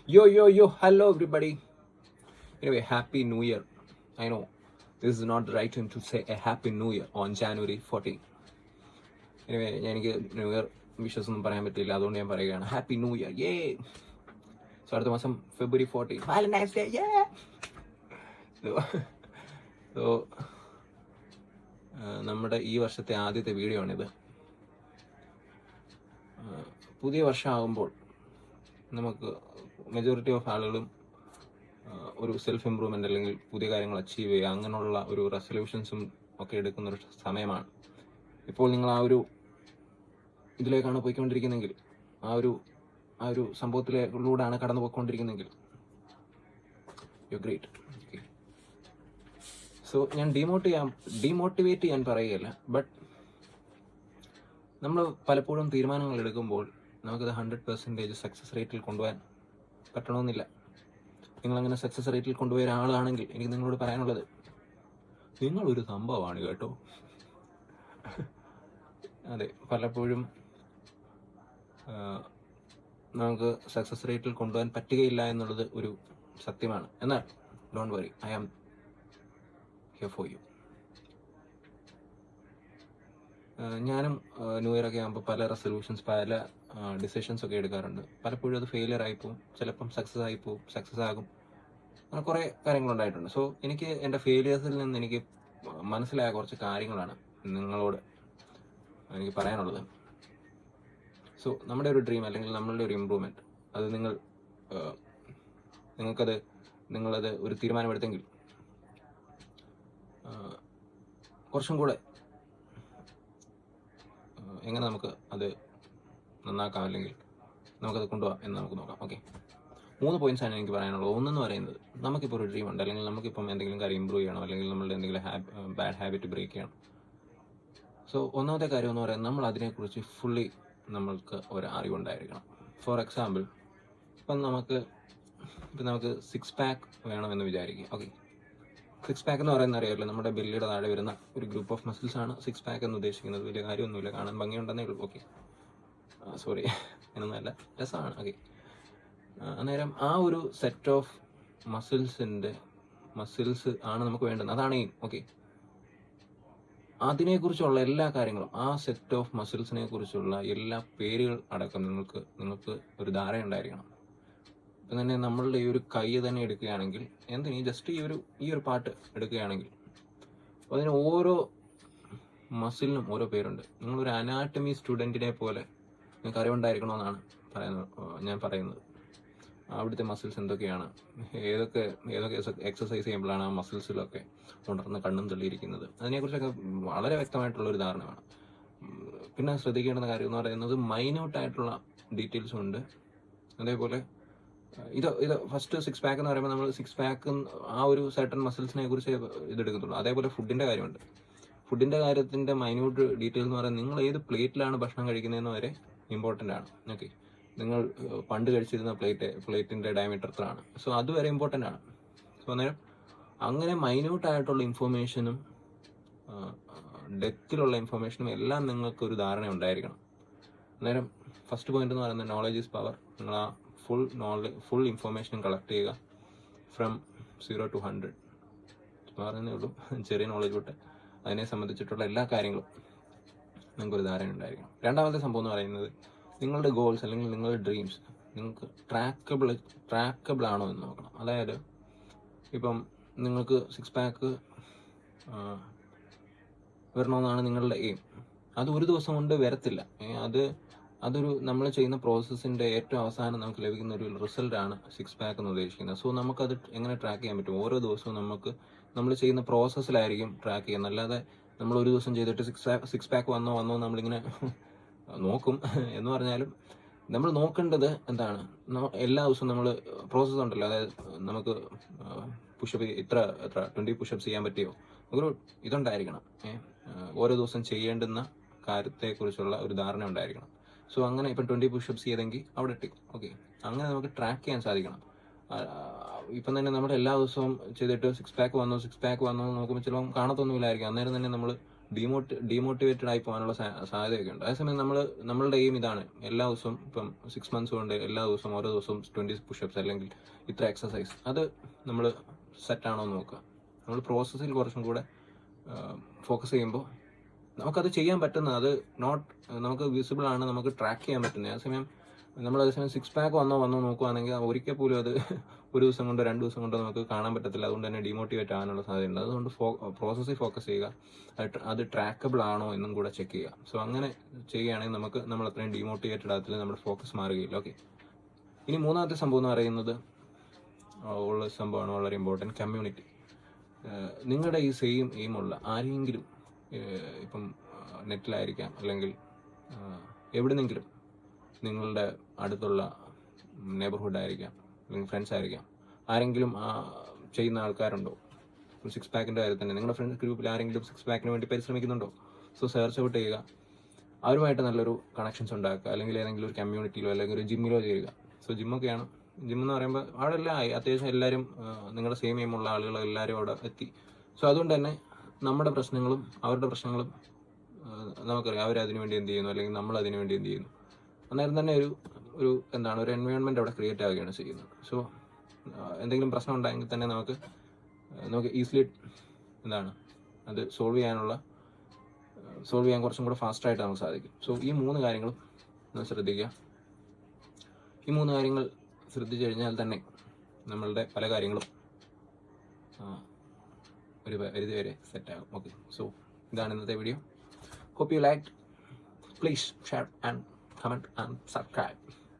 Yo, hello everybody. Anyway, Happy New Year. I know this is not the right time to say a Happy New Year on January 14. Anyway, എനിക്ക് new year wishes ഒന്നും പറയാൻ പറ്റില്ല, അതുകൊണ്ട് ഞാൻ പറയുകയാണ് happy new year. So അടുത്ത മാസം February 14 Valentine's day. So നമ്മുടെ ഈ വർഷത്തെ ആദ്യത്തെ വീഡിയോ ആണിത്. പുതിയ വർഷമാകുമ്പോൾ നമുക്ക് മെജോറിറ്റി ഓഫ് ആളുകളും ഒരു സെൽഫ് ഇമ്പ്രൂവ്മെൻ്റ് അല്ലെങ്കിൽ പുതിയ കാര്യങ്ങൾ അച്ചീവ് ചെയ്യുക അങ്ങനെയുള്ള ഒരു റെസൊല്യൂഷൻസും ഒക്കെ എടുക്കുന്നൊരു സമയമാണ്. ഇപ്പോൾ നിങ്ങൾ ആ ഒരു ഇതിലേക്കാണ് പോയിക്കൊണ്ടിരിക്കുന്നെങ്കിൽ, ആ ഒരു സംഭവത്തിലൂടെയാണ് കടന്നു പോയിക്കൊണ്ടിരിക്കുന്നെങ്കിൽ യു ഗ്രേറ്റ്. സോ ഞാൻ ഡീമോട്ടിവേറ്റ് ചെയ്യാൻ പറയുകയല്ല, ബട്ട് നമ്മൾ പലപ്പോഴും തീരുമാനങ്ങൾ എടുക്കുമ്പോൾ നമുക്കത് 100% സക്സസ് റേറ്റിൽ കൊണ്ടുപോകാൻ പറ്റണമെന്നില്ല. നിങ്ങളങ്ങനെ സക്സസ് റേറ്റിൽ കൊണ്ടുപോയ ഒരാളാണെങ്കിൽ എനിക്ക് നിങ്ങളോട് പറയാനുള്ളത്, നിങ്ങളൊരു സംഭവമാണ് കേട്ടോ. അതെ, പലപ്പോഴും നമുക്ക് സക്സസ് റേറ്റിൽ കൊണ്ടുപോകാൻ പറ്റുകയില്ല എന്നുള്ളത് ഒരു സത്യമാണ്. എന്നാൽ don't worry, I am here for you. ഞാനും ന്യൂ ഇയർ ഒക്കെ ആകുമ്പോൾ പല റെസൊല്യൂഷൻസ്, പല ഡിസിഷൻസ് ഒക്കെ എടുക്കാറുണ്ട്. പലപ്പോഴും അത് ഫെയിലിയർ ആയിപ്പോവും, ചിലപ്പം സക്സസ് ആയിപ്പോവും, സക്സസ് ആകും. അങ്ങനെ കുറേ കാര്യങ്ങളുണ്ടായിട്ടുണ്ട്. സോ എനിക്ക് എൻ്റെ ഫെയിലിയേഴ്സിൽ നിന്ന് എനിക്ക് മനസ്സിലായ കുറച്ച് കാര്യങ്ങളാണ് നിങ്ങളോട് എനിക്ക് പറയാനുള്ളത്. സോ നമ്മുടെ ഒരു ഡ്രീം അല്ലെങ്കിൽ നമ്മളുടെ ഒരു ഇമ്പ്രൂവ്മെൻറ്റ്, അത് നിങ്ങളത് ഒരു തീരുമാനമെടുത്തെങ്കിൽ കുറച്ചും കൂടെ എങ്ങനെ നമുക്ക് അത് നന്നാക്കാം അല്ലെങ്കിൽ നമുക്കത് കൊണ്ടുപോകാം എന്ന് നമുക്ക് നോക്കാം. ഓക്കെ, 3 പോയിന്റ്സാണ് എനിക്ക് പറയാനുള്ളത്. ഒന്നെന്ന് പറയുന്നത്, നമുക്കിപ്പോൾ ഒരു ഡ്രീം ഉണ്ട്, അല്ലെങ്കിൽ നമുക്കിപ്പം എന്തെങ്കിലും കാര്യം ഇമ്പ്രൂവ് ചെയ്യണം, അല്ലെങ്കിൽ നമ്മളുടെ എന്തെങ്കിലും ബാഡ് ഹാബിറ്റ് ബ്രേക്ക് ചെയ്യണം. സോ ഒന്നാമത്തെ കാര്യം എന്ന് പറയുന്നത്, നമ്മൾ അതിനെക്കുറിച്ച് ഫുള്ളി നമ്മൾക്ക് ഒരു അറിവുണ്ടായിരിക്കണം. ഫോർ എക്സാമ്പിൾ, ഇപ്പം നമുക്ക് 6 പാക്ക് വേണമെന്ന് വിചാരിക്കുക. ഓക്കെ, 6 പാക്ക് എന്ന് പറയുന്ന അറിയാമല്ലോ, നമ്മുടെ ബെല്ലിയുടെ താഴെ വരുന്ന ഒരു ഗ്രൂപ്പ് ഓഫ് മസിൽസ് ആണ് 6 പാക്ക് എന്ന് ഉദ്ദേശിക്കുന്നത്. വലിയ കാര്യമൊന്നുമില്ല, കാണാൻ ഭംഗിയുണ്ടെന്നേ ഉള്ളൂ. ഓക്കെ, സോറി, എന്നൊന്നുമല്ല, രസമാണ്. ഓക്കെ, അന്നേരം ആ ഒരു സെറ്റ് ഓഫ് മസിൽസ് ആണ് നമുക്ക് വേണ്ടത്, അതാണ് എയിം. ഓക്കെ, അതിനെക്കുറിച്ചുള്ള എല്ലാ കാര്യങ്ങളും, ആ സെറ്റ് ഓഫ് മസിൽസിനെ കുറിച്ചുള്ള എല്ലാ പേരുകൾ അടക്കം നിങ്ങൾക്ക് ഒരു ധാരണ ഉണ്ടായിരിക്കണം. ഇപ്പം തന്നെ നമ്മളുടെ ഈ ഒരു കൈ തന്നെ എടുക്കുകയാണെങ്കിൽ, എന്തിനീ ജസ്റ്റ് ഈ ഒരു പാർട്ട് എടുക്കുകയാണെങ്കിൽ, അപ്പോൾ അതിന് ഓരോ മസിലിനും ഓരോ പേരുണ്ട്. നിങ്ങളൊരു അനാട്ടമി സ്റ്റുഡൻറ്റിനെ പോലെ നിങ്ങൾക്ക് അറിവുണ്ടായിരിക്കണമെന്നാണ് ഞാൻ പറയുന്നത്. അവിടുത്തെ മസിൽസ് എന്തൊക്കെയാണ്, ഏതൊക്കെ എക്സസൈസ് ചെയ്യുമ്പോഴാണ് ആ മസിൽസിലൊക്കെ ഉണർന്ന് കണ്ണും തള്ളിയിരിക്കുന്നത്, അതിനെക്കുറിച്ചൊക്കെ വളരെ വ്യക്തമായിട്ടുള്ളൊരു ധാരണ വേണം. പിന്നെ ശ്രദ്ധിക്കേണ്ട കാര്യം എന്ന് പറയുന്നത്, മൈന്യൂട്ടായിട്ടുള്ള ഡീറ്റെയിൽസും ഉണ്ട്. അതേപോലെ ഇത് ഫസ്റ്റ് 6 പാക്ക് എന്ന് പറയുമ്പോൾ നമ്മൾ 6 പാക്ക് ആ ഒരു സർട്ടൺ മസിൽസിനെ കുറിച്ച് ഇതെടുക്കത്തുള്ളൂ. അതേപോലെ ഫുഡിൻ്റെ കാര്യമുണ്ട്. ഫുഡിൻ്റെ കാര്യത്തിൻ്റെ മൈന്യൂട്ട് ഡീറ്റെയിൽ എന്ന് പറയുന്നത്, നിങ്ങൾ ഏത് പ്ലേറ്റിലാണ് ഭക്ഷണം കഴിക്കുന്നതെന്ന് വരെ ഇമ്പോർട്ടൻ്റ് ആണ്. ഓക്കെ, നിങ്ങൾ പണ്ട് കഴിച്ചിരുന്ന പ്ലേറ്റിൻ്റെ ഡയമീറ്റർ എത്ര ആണ്, സോ അതുവരെ ഇമ്പോർട്ടൻ്റ് ആണ്. സോ അന്നേരം അങ്ങനെ മൈന്യൂട്ടായിട്ടുള്ള ഇൻഫർമേഷനും ഡെപ്തിലുള്ള ഇൻഫർമേഷനും എല്ലാം നിങ്ങൾക്കൊരു ധാരണ ഉണ്ടായിരിക്കണം. അന്നേരം ഫസ്റ്റ് പോയിന്റ് എന്ന് പറയുന്നത്, നോളജ് ഈസ് പവർ. നിങ്ങൾ ആ ഫുൾ ഇൻഫർമേഷനും കളക്ട് ചെയ്യുക ഫ്രം 0 to 100. പറയുന്നേ ഉള്ളൂ, ചെറിയ നോളജ് തൊട്ട് അതിനെ സംബന്ധിച്ചിട്ടുള്ള എല്ലാ കാര്യങ്ങളും നിങ്ങൾക്കൊരു ധാരണ ഉണ്ടായിരിക്കണം. രണ്ടാമത്തെ സംഭവം എന്ന് പറയുന്നത്, നിങ്ങളുടെ ഗോൾസ് അല്ലെങ്കിൽ നിങ്ങളുടെ ഡ്രീംസ് നിങ്ങൾക്ക് ട്രാക്കബിൾ ആണോ എന്ന് നോക്കണം. അതായത് ഇപ്പം നിങ്ങൾക്ക് 6 പാക്ക് വരണമെന്നാണ് നിങ്ങളുടെ എയിം. അത് ഒരു ദിവസം കൊണ്ട് വരത്തില്ല. അതൊരു നമ്മൾ ചെയ്യുന്ന പ്രോസസ്സിൻ്റെ ഏറ്റവും അവസാനം നമുക്ക് ലഭിക്കുന്ന ഒരു റിസൾട്ടാണ് 6 പാക്ക് എന്ന് ഉദ്ദേശിക്കുന്നത്. സോ നമുക്കത് എങ്ങനെ ട്രാക്ക് ചെയ്യാൻ പറ്റും? ഓരോ ദിവസവും നമ്മൾ ചെയ്യുന്ന പ്രോസസ്സിലായിരിക്കും ട്രാക്ക് ചെയ്യുന്നത്. അല്ലാതെ നമ്മൾ ഒരു ദിവസം ചെയ്തിട്ട് 6 പാക്ക് വന്നോ നമ്മളിങ്ങനെ നോക്കും എന്ന് പറഞ്ഞാലും, നമ്മൾ നോക്കേണ്ടത് എന്താണ്, എല്ലാ ദിവസവും നമ്മൾ പ്രോസസ്സ് ഉണ്ടല്ലോ. അതായത് നമുക്ക് പുഷപ്പ് എത്ര 20 പുഷപ്സ് ചെയ്യാൻ പറ്റിയോ, ഒരു ഇതുണ്ടായിരിക്കണം. ഓരോ ദിവസം ചെയ്യേണ്ടുന്ന കാര്യത്തെക്കുറിച്ചുള്ള ഒരു ധാരണ ഉണ്ടായിരിക്കണം. സോ അങ്ങനെ ഇപ്പം 20 പുഷപ്സ് ചെയ്തെങ്കിൽ അവിടെ ഇട്ടിക്കും. ഓക്കെ, അങ്ങനെ നമുക്ക് ട്രാക്ക് ചെയ്യാൻ സാധിക്കണം. ഇപ്പം തന്നെ നമ്മൾ എല്ലാ ദിവസവും ചെയ്തിട്ട് 6 പാക്ക് വന്നോ എന്ന് നോക്കുമ്പോൾ ചിലപ്പം കാണത്തൊന്നുമില്ലായിരിക്കും. അന്നേരം തന്നെ നമ്മൾ ഡീമോട്ടിവേറ്റഡ് ആയി പോകാനുള്ള സാധ്യതയൊക്കെ ഉണ്ട്. അതേസമയം നമ്മളുടെ എയിം ഇതാണ്, എല്ലാ ദിവസവും ഇപ്പം 6 months കൊണ്ട് എല്ലാ ദിവസവും ഓരോ ദിവസവും 20 പുഷപ്സ് അല്ലെങ്കിൽ ഇത്ര എക്സസൈസ്, അത് നമ്മൾ സെറ്റാണോ എന്ന് നോക്കുക. നമ്മൾ പ്രോസസ്സിൽ കുറച്ചും കൂടെ ഫോക്കസ് ചെയ്യുമ്പോൾ നമുക്കത് ചെയ്യാൻ പറ്റുന്നത്, അത് നമുക്ക് വിസിബിൾ ആണ്, നമുക്ക് ട്രാക്ക് ചെയ്യാൻ പറ്റുന്നത്. അതേസമയം അതേസമയം 6 pack വന്നോ നോക്കുകയാണെങ്കിൽ ഒരിക്കൽ പോലും അത് ഒരു ദിവസം കൊണ്ടോ 2 ദിവസം കൊണ്ടോ നമുക്ക് കാണാൻ പറ്റത്തില്ല. അതുകൊണ്ട് തന്നെ ഡീമോട്ടിവേറ്റ് ആകാനുള്ള സാധ്യതയുണ്ട്. അതുകൊണ്ട് പ്രോസസ്സിൽ ഫോക്കസ് ചെയ്യുക, അത് ട്രാക്കബിൾ ആണോ എന്നും കൂടെ ചെക്ക് ചെയ്യുക. സോ അങ്ങനെ ചെയ്യുകയാണെങ്കിൽ നമ്മൾ അത്രയും ഡീമോട്ടിവേറ്റഡ് ആകത്തില്ല, നമ്മുടെ ഫോക്കസ് മാറുകയില്ല. ഓക്കെ, ഇനി മൂന്നാമത്തെ സംഭവം എന്ന് പറയുന്നത് ഉള്ള സംഭവമാണ് വളരെ ഇമ്പോർട്ടൻറ്റ്, കമ്മ്യൂണിറ്റി. നിങ്ങളുടെ ഈ സെയിം എയിമുള്ള ആരെങ്കിലും, ഇപ്പം നെറ്റിലായിരിക്കാം അല്ലെങ്കിൽ എവിടെന്നെങ്കിലും, നിങ്ങളുടെ അടുത്തുള്ള നെയ്ബർഹുഡ് ആയിരിക്കാം അല്ലെങ്കിൽ ഫ്രണ്ട്സ് ആയിരിക്കാം, ആരെങ്കിലും ചെയ്യുന്ന ആൾക്കാരുണ്ടോ? 6 packൻ്റെ കാര്യം തന്നെ നിങ്ങളുടെ ഫ്രണ്ട്സ് ഗ്രൂപ്പിൽ ആരെങ്കിലും 6 packന് വേണ്ടി പരിശ്രമിക്കുന്നുണ്ടോ? സോ സെർച്ച് ഔട്ട് ചെയ്യുക, അവരുമായിട്ട് നല്ലൊരു കണക്ഷൻസ് ഉണ്ടാക്കുക, അല്ലെങ്കിൽ ഏതെങ്കിലും ഒരു കമ്മ്യൂണിറ്റിയിലോ അല്ലെങ്കിൽ ഒരു ജിമ്മിലോ ചെയ്യുക. സോ ജിമ്മൊക്കെയാണ്, ജിമ്മെന്ന് പറയുമ്പോൾ അവിടെ എല്ലാം അത്യാവശ്യം എല്ലാവരും നിങ്ങളുടെ സെയിം എയിമുള്ള ആളുകൾ എല്ലാവരും അവിടെ എത്തി. സോ അതുകൊണ്ട് തന്നെ നമ്മുടെ പ്രശ്നങ്ങളും അവരുടെ പ്രശ്നങ്ങളും നമുക്കറിയാം, അവരതിനു വേണ്ടി എന്ത് ചെയ്യുന്നു അല്ലെങ്കിൽ നമ്മൾ അതിനു വേണ്ടി എന്ത് ചെയ്യുന്നു. അന്നേരം തന്നെ ഒരു എൻവയോൺമെൻറ്റ് അവിടെ ക്രിയേറ്റ് ആവുകയാണ് ചെയ്യുന്നത്. സോ എന്തെങ്കിലും പ്രശ്നം ഉണ്ടായെങ്കിൽ തന്നെ നമുക്ക് ഈസിലി അത് സോൾവ് ചെയ്യാൻ കുറച്ചും കൂടെ ഫാസ്റ്റായിട്ട് നമുക്ക് സാധിക്കും. സോ ഈ 3 കാര്യങ്ങളും ശ്രദ്ധിക്കുക. ഈ 3 കാര്യങ്ങൾ ശ്രദ്ധിച്ചു കഴിഞ്ഞാൽ തന്നെ നമ്മളുടെ പല കാര്യങ്ങളും ഒരു പരിധി വരെ സെറ്റാകും. ഓക്കെ, സോ ഇതാണ് ഇന്നത്തെ video. Hope you liked. Please share and comment and subscribe.